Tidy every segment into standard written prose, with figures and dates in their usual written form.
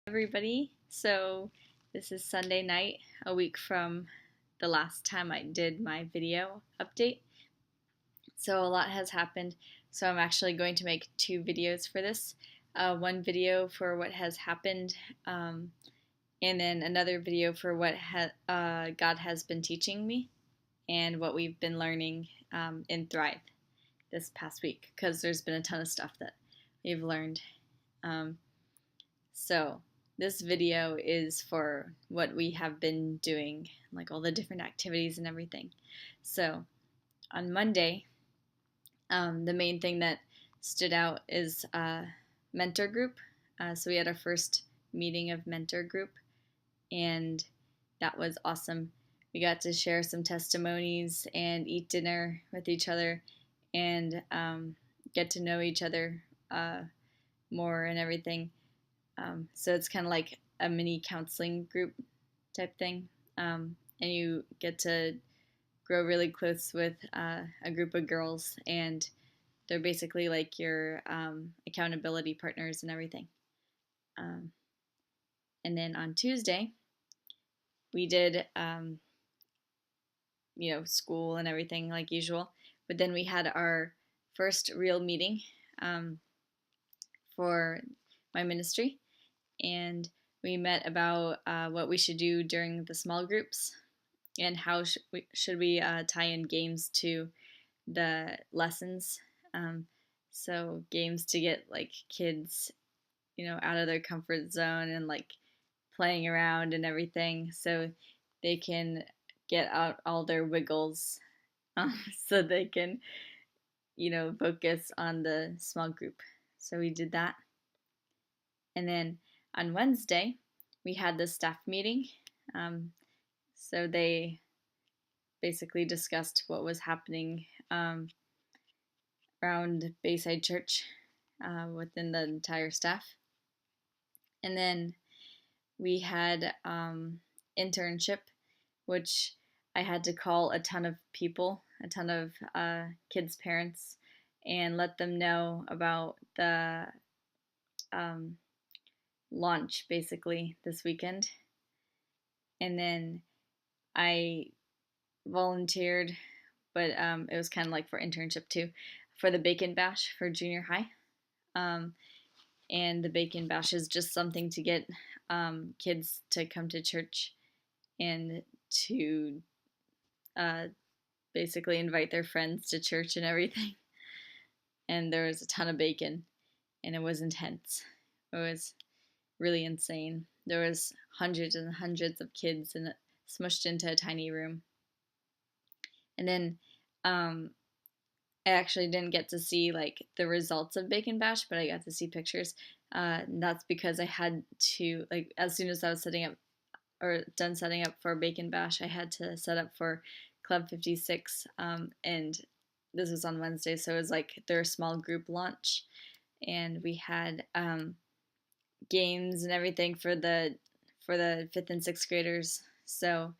Everybody. So this is Sunday night, a week from the last time I did my video update. So a lot has happened. So I'm actually going to make two videos for this. One video for what has happened, and then another video for what God has been teaching me and what we've been learning in Thrive this past week, because there's been a ton of stuff that we've learned. So this video is for what we have been doing, like all the different activities and everything. So on Monday, the main thing that stood out is mentor group. So we had our first meeting of mentor group, and that was awesome. We got to share some testimonies and eat dinner with each other and get to know each other more and everything. So it's kind of like a mini counseling group type thing, and you get to grow really close with a group of girls, and they're basically like your accountability partners and everything. And then on Tuesday, we did, school and everything like usual, but then we had our first real meeting for my ministry, and we met about what we should do during the small groups and how should we tie in games to the lessons. So games to get like kids, out of their comfort zone and like playing around and everything, so they can get out all their wiggles, so they can, focus on the small group. So we did that. And then on Wednesday, we had the staff meeting. So they basically discussed what was happening around Bayside Church within the entire staff. And then we had internship, which I had to call a ton of people, a ton of kids' parents, and let them know about the launch basically this weekend. And then I volunteered, but it was kind of like for internship too, for the Bacon Bash for junior high. And the Bacon Bash is just something to get kids to come to church and to basically invite their friends to church and everything. And there was a ton of bacon, and it was intense. It was really insane. There was hundreds and hundreds of kids smushed into a tiny room. And then I actually didn't get to see like the results of Bacon Bash, but I got to see pictures. That's because I had to, like, as soon as I was done setting up for Bacon Bash, I had to set up for Club 56, and this was on Wednesday, so it was like their small group launch, and we had games and everything for the 5th and 6th graders, so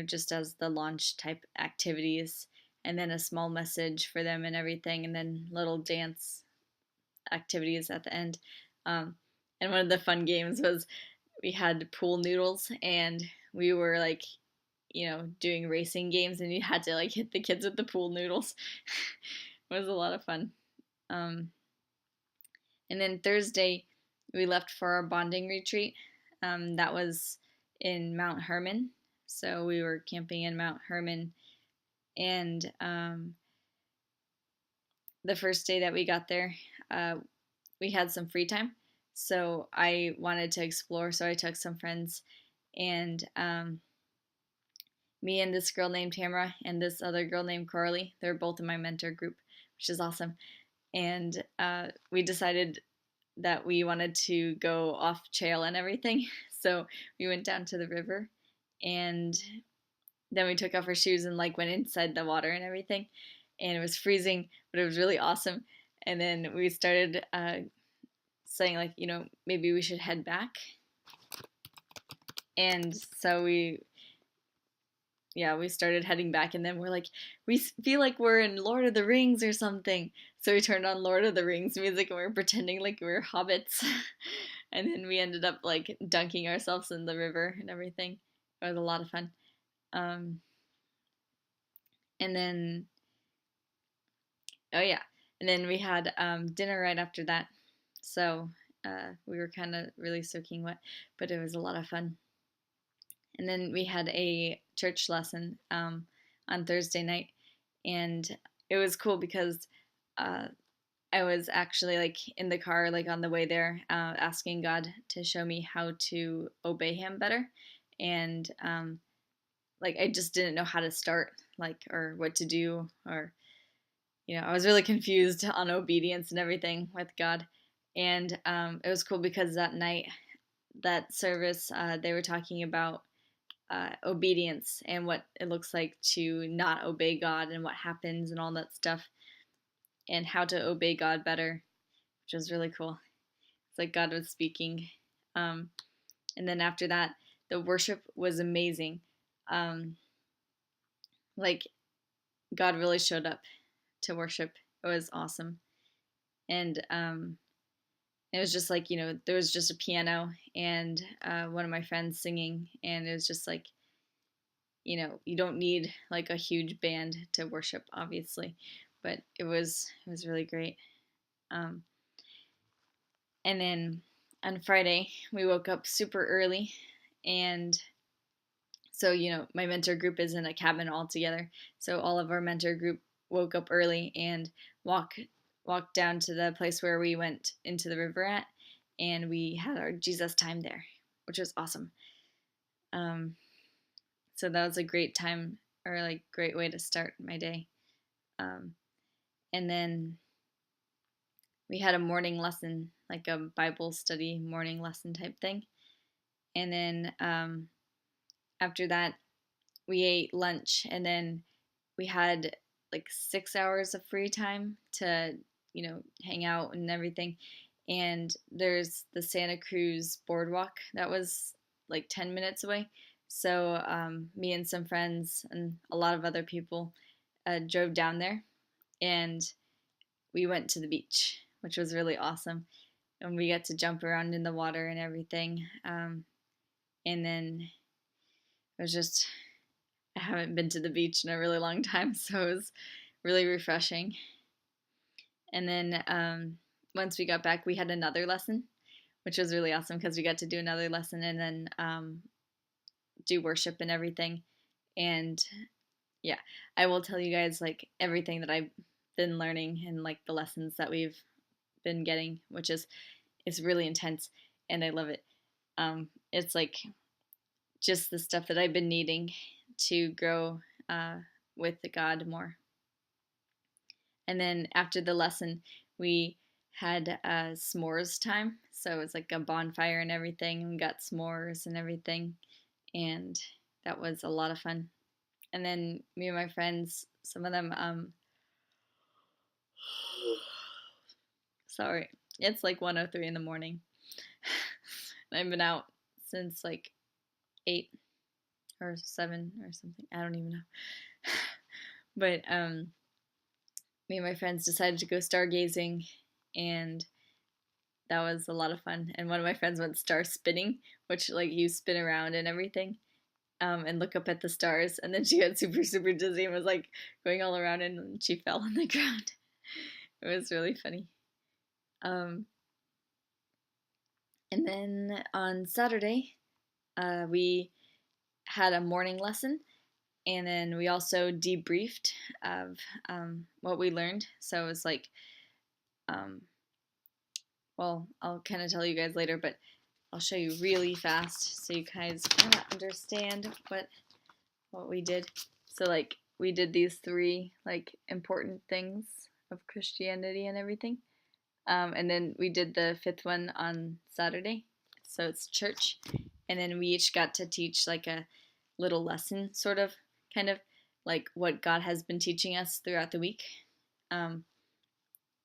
just as the launch type activities, and then a small message for them and everything, and then little dance activities at the end. And one of the fun games was we had pool noodles, and we were like, doing racing games, and you had to like hit the kids with the pool noodles. It was a lot of fun. And then Thursday, we left for our bonding retreat. That was in Mount Hermon. So we were camping in Mount Hermon, and the first day that we got there, we had some free time. So I wanted to explore, so I took some friends, and me and this girl named Tamara and this other girl named Carly, they're both in my mentor group, which is awesome. And we decided that we wanted to go off trail and everything. So we went down to the river, and then we took off our shoes and like went inside the water and everything. And it was freezing, but it was really awesome. And then we started saying like, maybe we should head back. And so we started heading back, and then we're like, we feel like we're in Lord of the Rings or something. So we turned on Lord of the Rings music, and we were pretending like we were hobbits. And then we ended up like dunking ourselves in the river and everything. It was a lot of fun. Um, and then, oh yeah, and then we had dinner right after that. So we were kind of really soaking wet, but it was a lot of fun. And then we had a church lesson on Thursday night, and it was cool because uh, I was actually like in the car, like on the way there, asking God to show me how to obey Him better, and like I just didn't know how to start, like or what to do, or I was really confused on obedience and everything with God, and it was cool because that night, that service, they were talking about obedience and what it looks like to not obey God and what happens and all that stuff, and how to obey God better, which was really cool. It's like God was speaking. And then after that, the worship was amazing. Like God really showed up to worship. It was awesome. And it was just like, there was just a piano and one of my friends singing, and it was just like, you don't need like a huge band to worship, obviously, but it was really great. Um, and then on Friday we woke up super early, and so my mentor group is in a cabin all together. So all of our mentor group woke up early and walked down to the place where we went into the river at, and we had our Jesus time there, which was awesome. So that was a great time, or like great way to start my day. And then we had a morning lesson, like a Bible study morning lesson type thing. And then after that, we ate lunch, and then we had like 6 hours of free time to, hang out and everything. And there's the Santa Cruz boardwalk that was like 10 minutes away. So me and some friends and a lot of other people drove down there, and we went to the beach, which was really awesome. And we got to jump around in the water and everything. And then it was just, I haven't been to the beach in a really long time, so it was really refreshing. And then once we got back, we had another lesson, which was really awesome because we got to do another lesson and then do worship and everything. And yeah, I will tell you guys like everything that I've been learning and like the lessons that we've been getting, which is, it's really intense and I love it. It's like just the stuff that I've been needing to grow with God more. And then after the lesson, we had s'mores time. So it was like a bonfire and everything. We got s'mores and everything. And that was a lot of fun. And then me and my friends, some of them, sorry, it's like 1:03 in the morning. I've been out since like 8 or 7 or something. I don't even know. But me and my friends decided to go stargazing, and that was a lot of fun. And one of my friends went star spinning, which like you spin around and everything, and look up at the stars. And then she got super, super dizzy and was like going all around, and she fell on the ground. It was really funny. And then on Saturday, we had a morning lesson, and then we also debriefed of what we learned. So it was like, well, I'll kind of tell you guys later, but I'll show you really fast so you guys kind of understand what we did. So like we did these 3 like important things of Christianity and everything. And then we did the 5th one on Saturday. So it's church. And then we each got to teach like a little lesson, sort of, kind of like what God has been teaching us throughout the week.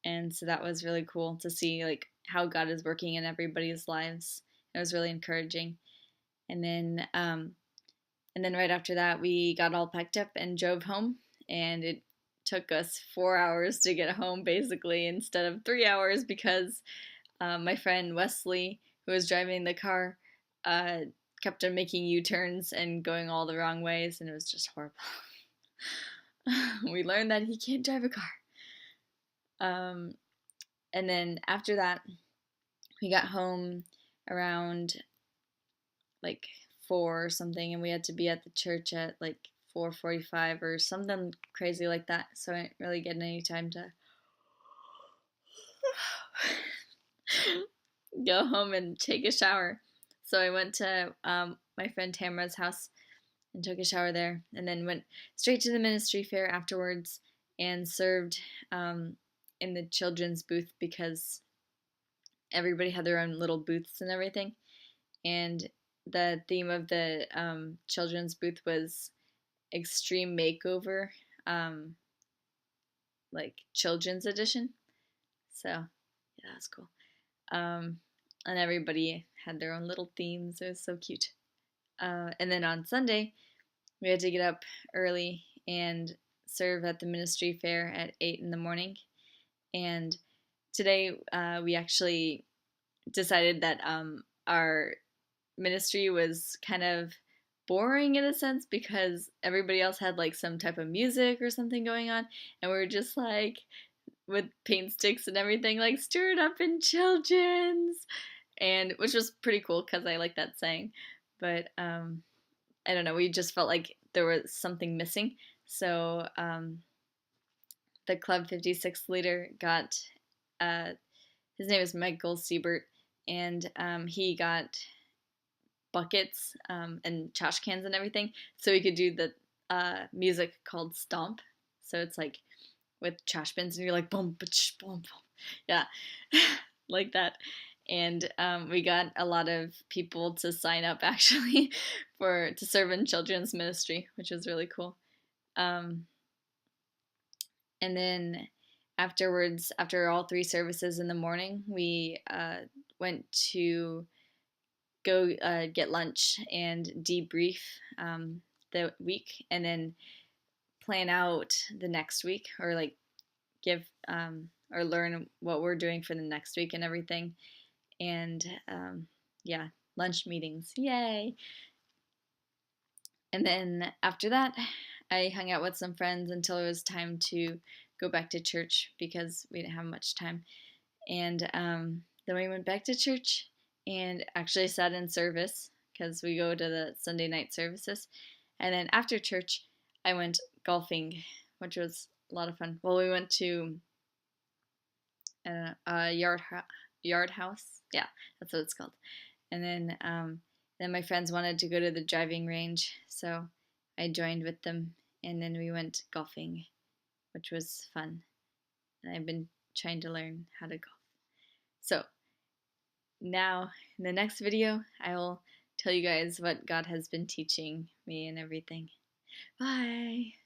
And so that was really cool to see like how God is working in everybody's lives. It was really encouraging. And then right after that, we got all packed up and drove home, and it took us 4 hours to get home basically instead of 3 hours because my friend Wesley, who was driving the car kept on making U-turns and going all the wrong ways, and it was just horrible. We learned that he can't drive a car. And then after that, we got home around like 4 or something, and we had to be at the church at like 4:45 or something crazy like that. So I didn't really get any time to go home and take a shower. So I went to my friend Tamara's house and took a shower there, and then went straight to the ministry fair afterwards and served in the children's booth because everybody had their own little booths and everything. And the theme of the children's booth was Extreme Makeover, like children's edition. So yeah, that was cool. And everybody had their own little themes. It was so cute. And then on Sunday, we had to get up early and serve at the ministry fair at 8 in the morning. And today we actually decided that our ministry was kind of boring in a sense because everybody else had like some type of music or something going on, and we were just like with paint sticks and everything, like stirred up in children's, and which was pretty cool because I like that saying. But I don't know, we just felt like there was something missing. So the Club 56 leader got, his name is Michael Siebert, and he got buckets and trash cans and everything, so we could do the music called Stomp. So it's like with trash bins, and you're like boom, boom, boom, yeah, like that. And we got a lot of people to sign up actually to serve in children's ministry, which was really cool. And then afterwards, after all 3 services in the morning, we went to go get lunch and debrief the week, and then plan out the next week, or like give or learn what we're doing for the next week and everything. And yeah, lunch meetings, yay. And then after that, I hung out with some friends until it was time to go back to church because we didn't have much time. And then we went back to church and actually sat in service because we go to the Sunday night services. And then after church, I went golfing, which was a lot of fun. Well, we went to a yard house. Yeah, that's what it's called. And then my friends wanted to go to the driving range, so I joined with them, and then we went golfing, which was fun. And I've been trying to learn how to golf. So now in the next video, I will tell you guys what God has been teaching me and everything. Bye!